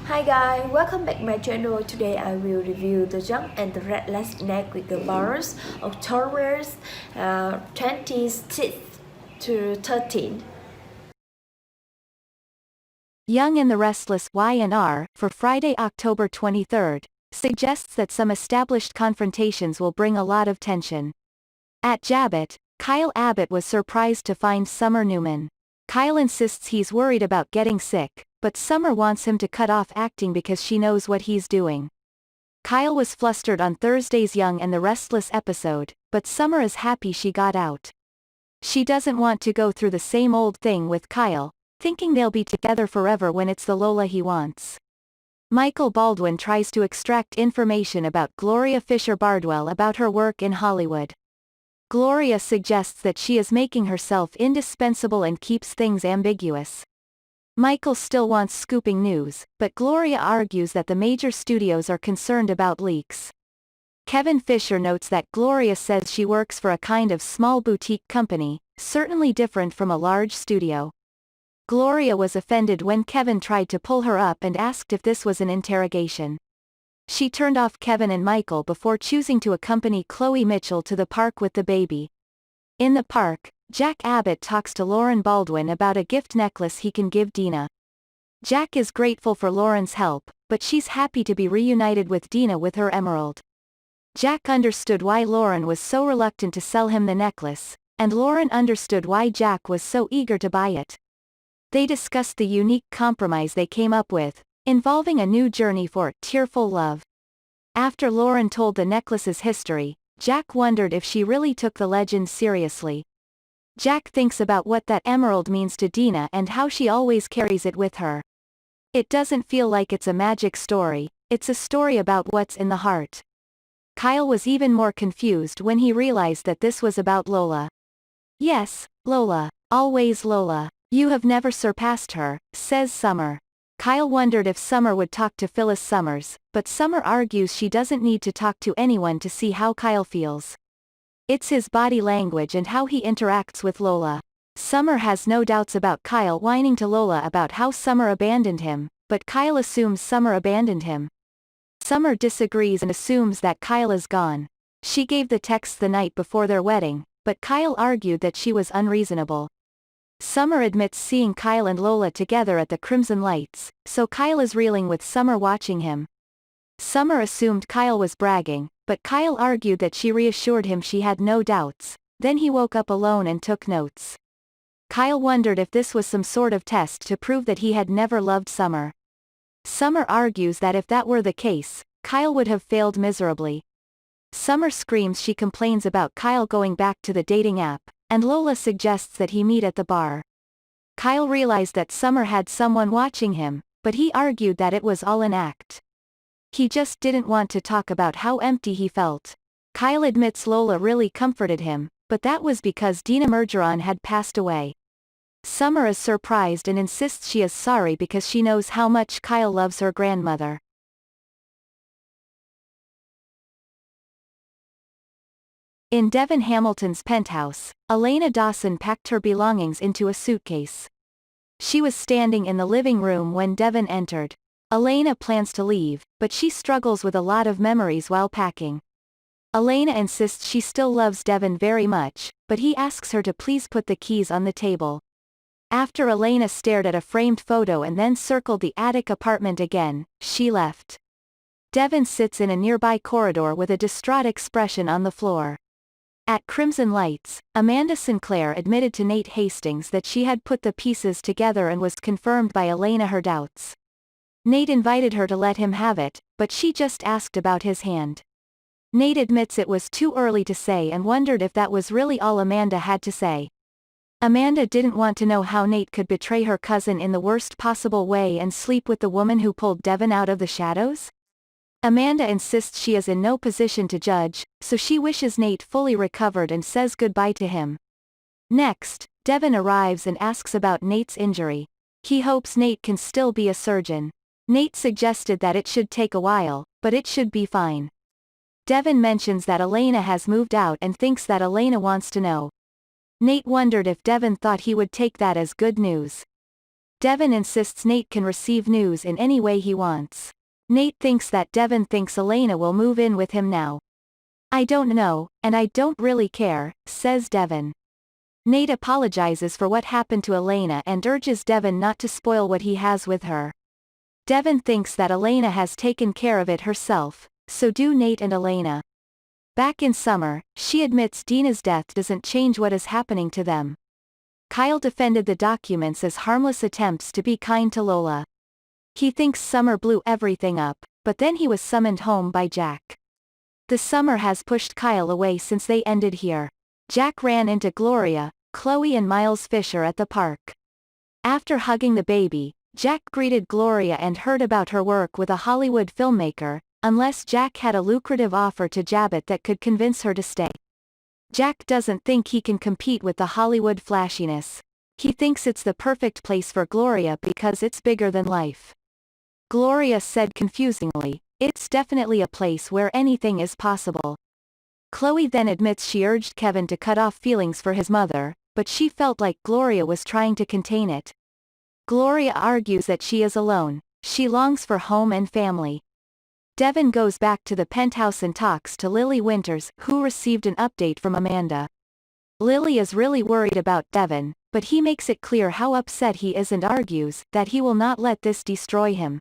Hi guys, welcome back my channel. Today I will review the Young and the Restless Neck with the Bars, October 26th to 13th. Young and the Restless Y&R, for Friday, October 23rd, suggests that some established confrontations will bring a lot of tension. At Jabot, Kyle Abbott was surprised to find Summer Newman. Kyle insists he's worried about getting sick, but Summer wants him to cut off acting because she knows what he's doing. Kyle was flustered on Thursday's Young and the Restless episode, but Summer is happy she got out. She doesn't want to go through the same old thing with Kyle, thinking they'll be together forever when it's the Lola he wants. Michael Baldwin tries to extract information about Gloria Fisher Bardwell about her work in Hollywood. Gloria suggests that she is making herself indispensable and keeps things ambiguous. Michael still wants scooping news, but Gloria argues that the major studios are concerned about leaks. Kevin Fisher notes that Gloria says she works for a kind of small boutique company, certainly different from a large studio. Gloria was offended when Kevin tried to pull her up and asked if this was an interrogation. She turned off Kevin and Michael before choosing to accompany Chloe Mitchell to the park with the baby. In the park, Jack Abbott talks to Lauren Baldwin about a gift necklace he can give Dina. Jack is grateful for Lauren's help, but she's happy to be reunited with Dina with her emerald. Jack understood why Lauren was so reluctant to sell him the necklace, and Lauren understood why Jack was so eager to buy it. They discussed the unique compromise they came up with, involving a new journey for tearful love. After Lauren told the necklace's history, Jack wondered if she really took the legend seriously. Jack thinks about what that emerald means to Dina and how she always carries it with her. It doesn't feel like it's a magic story, it's a story about what's in the heart. Kyle was even more confused when he realized that this was about Lola. Yes, Lola, always Lola. You have never surpassed her, says Summer. Kyle wondered if Summer would talk to Phyllis Summers, but Summer argues she doesn't need to talk to anyone to see how Kyle feels. It's his body language and how he interacts with Lola. Summer has no doubts about Kyle whining to Lola about how Summer abandoned him, but Kyle assumes Summer abandoned him. Summer disagrees and assumes that Kyle is gone. She gave the text the night before their wedding, but Kyle argued that she was unreasonable. Summer admits seeing Kyle and Lola together at the Crimson Lights, so Kyle is reeling with Summer watching him. Summer assumed Kyle was bragging, but Kyle argued that she reassured him she had no doubts. Then he woke up alone and took notes. Kyle wondered if this was some sort of test to prove that he had never loved Summer. Summer argues that if that were the case, Kyle would have failed miserably. Summer screams she complains about Kyle going back to the dating app, and Lola suggests that he meet at the bar. Kyle realized that Summer had someone watching him, but he argued that it was all an act. He just didn't want to talk about how empty he felt. Kyle admits Lola really comforted him, but that was because Dina Mergeron had passed away. Summer is surprised and insists she is sorry because she knows how much Kyle loves her grandmother. In Devon Hamilton's penthouse, Elena Dawson packed her belongings into a suitcase. She was standing in the living room when Devon entered. Elena plans to leave, but she struggles with a lot of memories while packing. Elena insists she still loves Devon very much, but he asks her to please put the keys on the table. After Elena stared at a framed photo and then circled the attic apartment again, she left. Devon sits in a nearby corridor with a distraught expression on the floor. At Crimson Lights, Amanda Sinclair admitted to Nate Hastings that she had put the pieces together and was confirmed by Elena her doubts. Nate invited her to let him have it, but she just asked about his hand. Nate admits it was too early to say and wondered if that was really all Amanda had to say. Amanda didn't want to know how Nate could betray her cousin in the worst possible way and sleep with the woman who pulled Devon out of the shadows? Amanda insists she is in no position to judge, so she wishes Nate fully recovered and says goodbye to him. Next, Devon arrives and asks about Nate's injury. He hopes Nate can still be a surgeon. Nate suggested that it should take a while, but it should be fine. Devon mentions that Elena has moved out and thinks that Elena wants to know. Nate wondered if Devon thought he would take that as good news. Devon insists Nate can receive news in any way he wants. Nate thinks that Devon thinks Elena will move in with him now. I don't know, and I don't really care, says Devon. Nate apologizes for what happened to Elena and urges Devon not to spoil what he has with her. Devon thinks that Elena has taken care of it herself, so do Nate and Elena. Back in summer, she admits Dina's death doesn't change what is happening to them. Kyle defended the documents as harmless attempts to be kind to Lola. He thinks Summer blew everything up, but then he was summoned home by Jack. The summer has pushed Kyle away since they ended here. Jack ran into Gloria, Chloe and Miles Fisher at the park. After hugging the baby, Jack greeted Gloria and heard about her work with a Hollywood filmmaker, unless Jack had a lucrative offer to Jabot that could convince her to stay. Jack doesn't think he can compete with the Hollywood flashiness. He thinks it's the perfect place for Gloria because it's bigger than life. Gloria said confusingly, "It's definitely a place where anything is possible." Chloe then admits she urged Kevin to cut off feelings for his mother, but she felt like Gloria was trying to contain it. Gloria argues that she is alone. She longs for home and family. Devon goes back to the penthouse and talks to Lily Winters, who received an update from Amanda. Lily is really worried about Devon, but he makes it clear how upset he is and argues that he will not let this destroy him.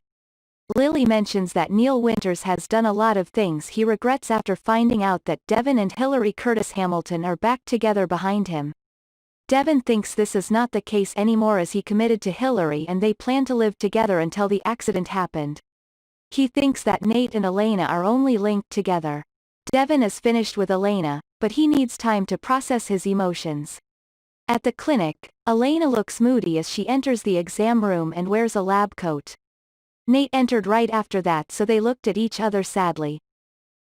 Lily mentions that Neil Winters has done a lot of things he regrets after finding out that Devon and Hillary Curtis Hamilton are back together behind him. Devon thinks this is not the case anymore as he committed to Hillary and they plan to live together until the accident happened. He thinks that Nate and Elena are only linked together. Devon is finished with Elena, but he needs time to process his emotions. At the clinic, Elena looks moody as she enters the exam room and wears a lab coat. Nate entered right after that, so they looked at each other sadly.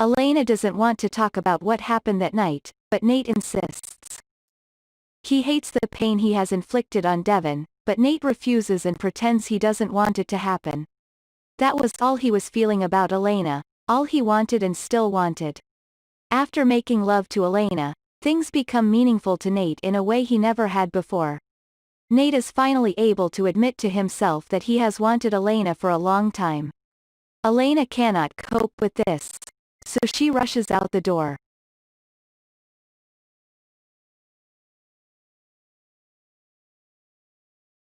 Elena doesn't want to talk about what happened that night, but Nate insists. He hates the pain he has inflicted on Devon, but Nate refuses and pretends he doesn't want it to happen. That was all he was feeling about Elena, all he wanted and still wanted. After making love to Elena, things become meaningful to Nate in a way he never had before. Nate is finally able to admit to himself that he has wanted Elena for a long time. Elena cannot cope with this, so she rushes out the door.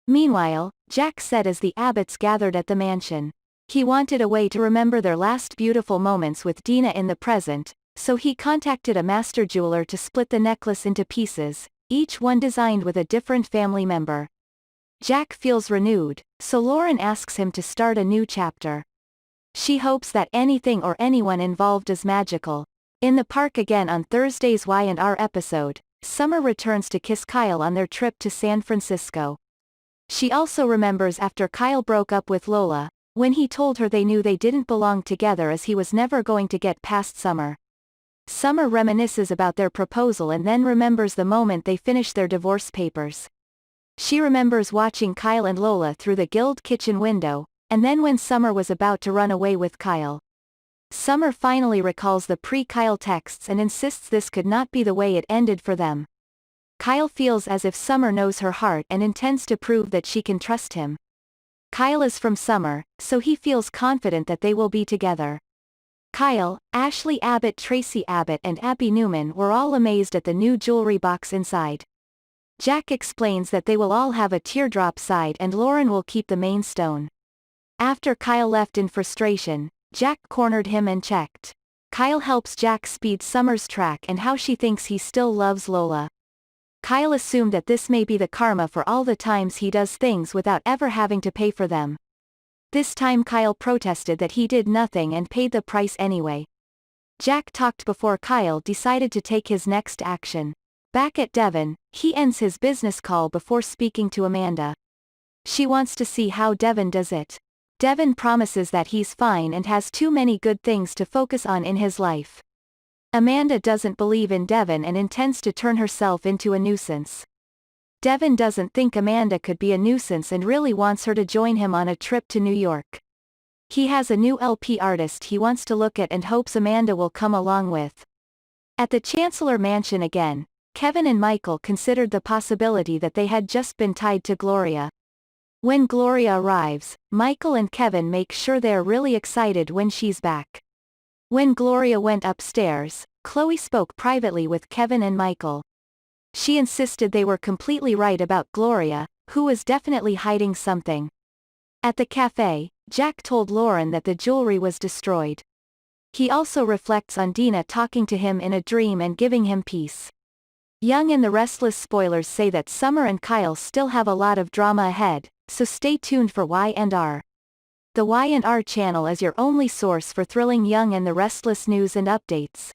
Meanwhile, Jack said as the Abbotts gathered at the mansion. He wanted a way to remember their last beautiful moments with Dina in the present, so he contacted a master jeweler to split the necklace into pieces, each one designed with a different family member. Jack feels renewed, so Lauren asks him to start a new chapter. She hopes that anything or anyone involved is magical. In the park again on Thursday's Y&R episode, Summer returns to kiss Kyle on their trip to San Francisco. She also remembers after Kyle broke up with Lola, when he told her they knew they didn't belong together as he was never going to get past Summer. Summer reminisces about their proposal and then remembers the moment they finished their divorce papers. She remembers watching Kyle and Lola through the Guild kitchen window, and then when Summer was about to run away with Kyle. Summer finally recalls the pre-Kyle texts and insists this could not be the way it ended for them. Kyle feels as if Summer knows her heart and intends to prove that she can trust him. Kyle is from Summer, so he feels confident that they will be together. Kyle, Ashley Abbott, Tracy Abbott and Abby Newman were all amazed at the new jewelry box inside. Jack explains that they will all have a teardrop side and Lauren will keep the main stone. After Kyle left in frustration, Jack cornered him and checked. Kyle helps Jack speed Summer's track and how she thinks he still loves Lola. Kyle assumed that this may be the karma for all the times he does things without ever having to pay for them. This time Kyle protested that he did nothing and paid the price anyway. Jack talked before Kyle decided to take his next action. Back at Devon, he ends his business call before speaking to Amanda. She wants to see how Devon does it. Devon promises that he's fine and has too many good things to focus on in his life. Amanda doesn't believe in Devon and intends to turn herself into a nuisance. Devon doesn't think Amanda could be a nuisance and really wants her to join him on a trip to New York. He has a new LP artist he wants to look at and hopes Amanda will come along with. At the Chancellor Mansion again, Kevin and Michael considered the possibility that they had just been tied to Gloria. When Gloria arrives, Michael and Kevin make sure they're really excited when she's back. When Gloria went upstairs, Chloe spoke privately with Kevin and Michael. She insisted they were completely right about Gloria, who was definitely hiding something. At the cafe, Jack told Lauren that the jewelry was destroyed. He also reflects on Dina talking to him in a dream and giving him peace. Young and the Restless spoilers say that Summer and Kyle still have a lot of drama ahead, so stay tuned for Y&R. The Y&R channel is your only source for thrilling Young and the Restless news and updates.